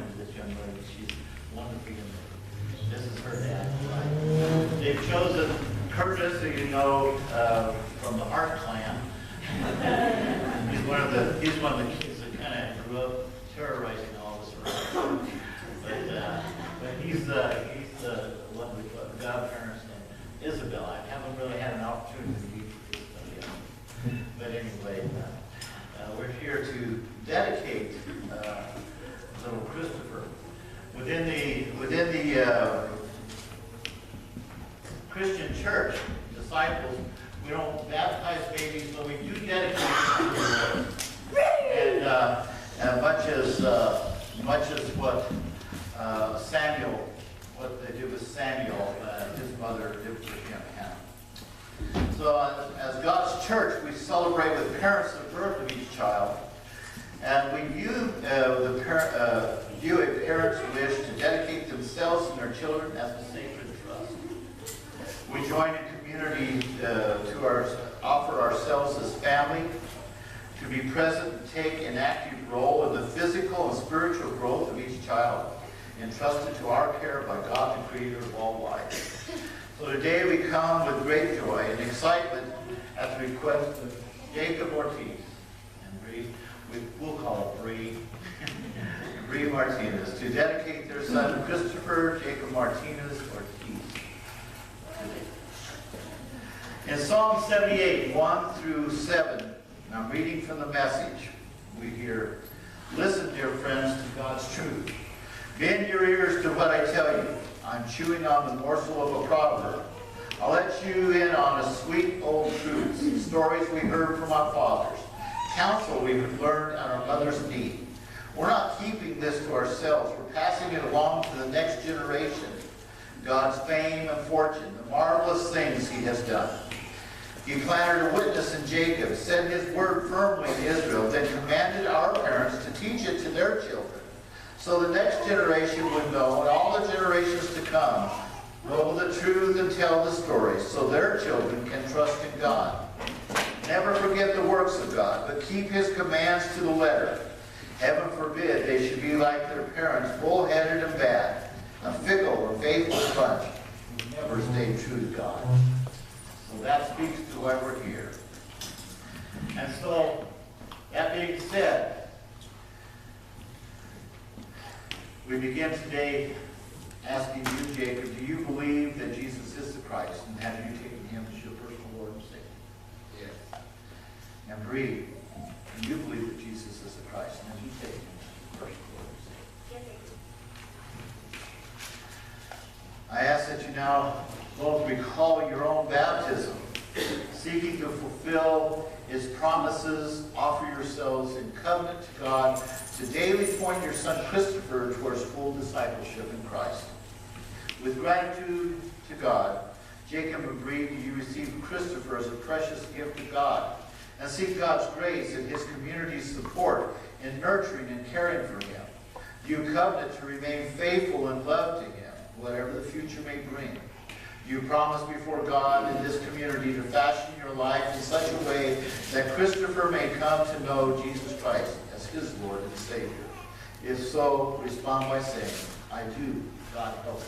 to this young lady. She's wonderful. This is her dad. Right? They've chosen Curtis, who you know from the Hart clan. He's one of the kids that kind of grew up terrorizing all of us around. But he's the one with godparents named Isabel. I haven't really had an opportunity to meet Isabel yet. But anyway, we're here to dedicate little Christopher. Within the Christian church, disciples, we don't baptize babies, but we do dedicate them to the Lord. And much as what Samuel, what they did with Samuel, his mother did for him, Hannah. So as God's church, we celebrate with parents the birth of each child. And we view a parent's wish to dedicate themselves and their children as a sacred trust. We join in community to offer ourselves as family, to be present and take an active role in the physical and spiritual growth of each child, entrusted to our care by God, the Creator of all life. So today we come with great joy and excitement at the request of Jacob Ortiz and Bree. We'll call it Bree. Bree Martinez, to dedicate their son Christopher Jacob Martinez-Ortiz. In Psalm 78, 1 through 7, I'm reading from the Message. We hear, "Listen, dear friends, to God's truth. Bend your ears to what I tell you. I'm chewing on the morsel of a proverb. I'll let you in on a sweet old truth, stories we heard from our fathers, counsel we've learned on our mother's knee. We're not keeping this to ourselves. We're passing it along to the next generation. God's fame and fortune, the marvelous things he has done. He planted a witness in Jacob, set his word firmly in Israel, then commanded our parents to teach it to their children, so the next generation would know, and all the generations to come know the truth and tell the stories, so their children can trust in God. Never forget the works of God, but keep his commands to the letter. Heaven forbid they should be like their parents, bull-headed and bad, a fickle or faithless bunch who never stayed true to God." So that speaks to why we're here. And so, that being said, we begin today asking you, Jacob, do you believe that Jesus is the Christ, and have you taken him as your personal Lord and Savior? Yes. And Bree, do you believe that Jesus is the Christ, and have you taken him as your personal Lord and Savior? Yes. I ask that you now both recall your own baptism, seeking to fulfill his promises, offer yourselves in covenant to God, to daily point your son Christopher towards full discipleship in Christ. With gratitude to God, Jacob and Bree, do you receive Christopher as a precious gift to God, and seek God's grace and his community's support in nurturing and caring for him? Do you covenant to remain faithful and love to him, whatever the future may bring? You promise before God and this community to fashion your life in such a way that Christopher may come to know Jesus Christ as his Lord and Savior. If so, respond by saying, "I do, God help us."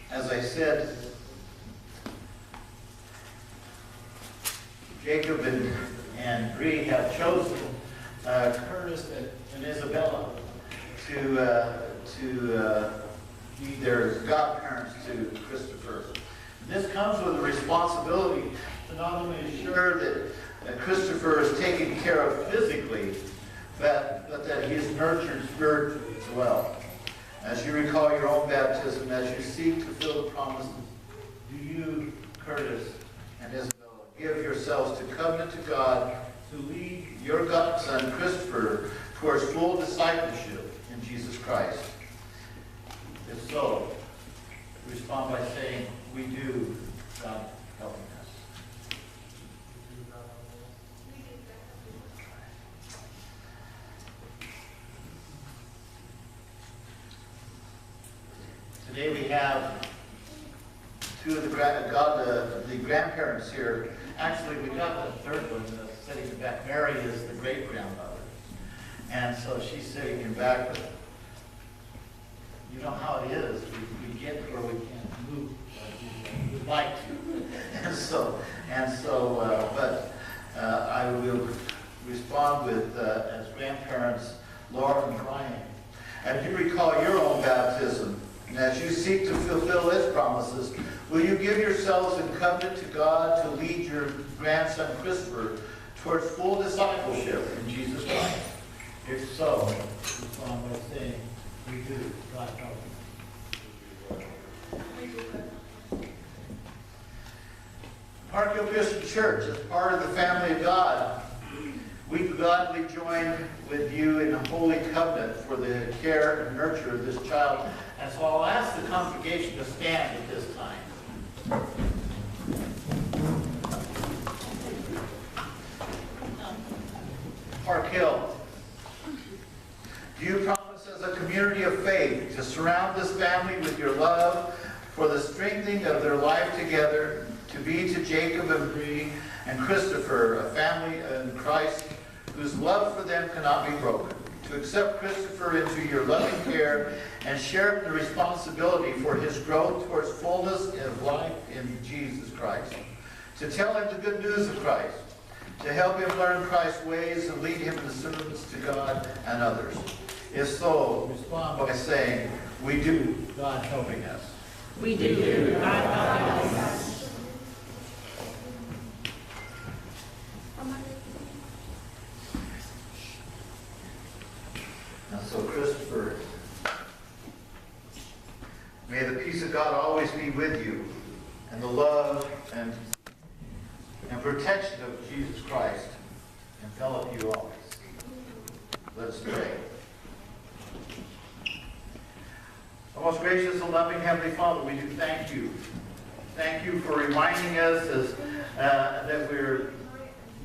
As I said, Jacob and Bree have chosen Curtis and Isabella to be their godparents to Christopher. This comes with a responsibility to not only ensure that Christopher is taken care of physically, but that he is nurtured spiritually as well. As you recall your own baptism, as you seek to fulfill the promises, do you, Curtis and Isabella, give yourselves to covenant to God to lead your godson Christopher towards full discipleship in Jesus Christ? If so, respond by saying, "We do, God helping us." Today we have two of the grandparents here. Actually, we got the third one sitting in back. Mary is the great-grandmother. And so she's sitting in back, but you know how it is. We get where we can't move like we'd like to. But I will respond with, as grandparents, Laura and Brian. As you recall your own baptism, and as you seek to fulfill its promises, will you give yourselves in covenant to God to lead your grandson Christopher towards full discipleship in Jesus Christ? If so, respond by saying, we do. God help us. Park Hill Christian Church, as part of the family of God, we gladly join with you in a holy covenant for the care and nurture of this child. And so I'll ask the congregation to stand at this time. Park Hill, do you promise as a community of faith to surround this family with your love for the strengthening of their life together, to be to Jacob and Bree and Christopher a family in Christ whose love for them cannot be broken, to accept Christopher into your loving care and share the responsibility for his growth towards fullness of life in Jesus Christ, to tell him the good news of Christ, to help him learn Christ's ways and lead him in service to God and others? If so, respond by saying, we do, God helping us. We do, God helping us. And so, Christopher, may the peace of God always be with you, and the love and protection of Jesus Christ envelop you always. Let us pray. Our most gracious and loving Heavenly Father, we do thank you. Thank you for reminding us that we're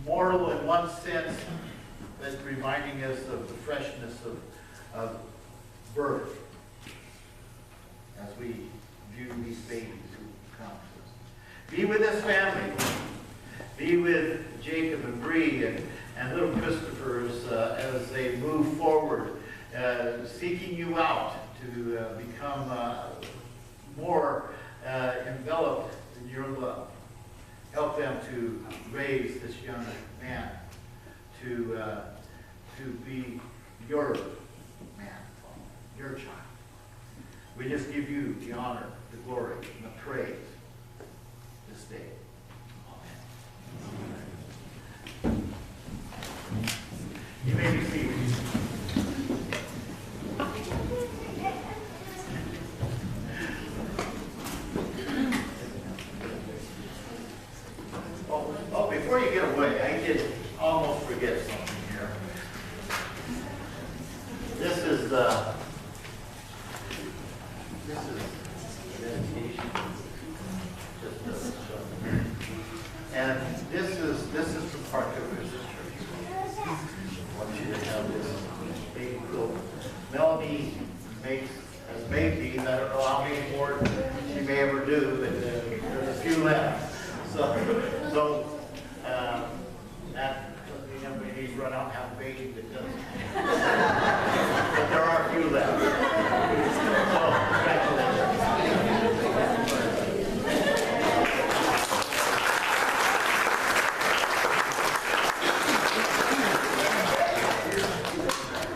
mortal in one sense, but reminding us of the freshness of birth as we view these babies who come to us. Be with this family. Be with Jacob and Bree and little Christopher as they move forward, seeking you out to become more enveloped in your love. Help them to raise this young man to be your man, your child. We just give you the honor, the glory, and the praise this day. Amen. You may be seated. Oh, before you get away, I did almost forget something here. This is dedication. And this is the part of this church. I want you to have this baby quilt. Melanie has made these. I don't know how many more she may ever do, but there's a few left. So that doesn't mean everybody needs to run out and have a baby that doesn't.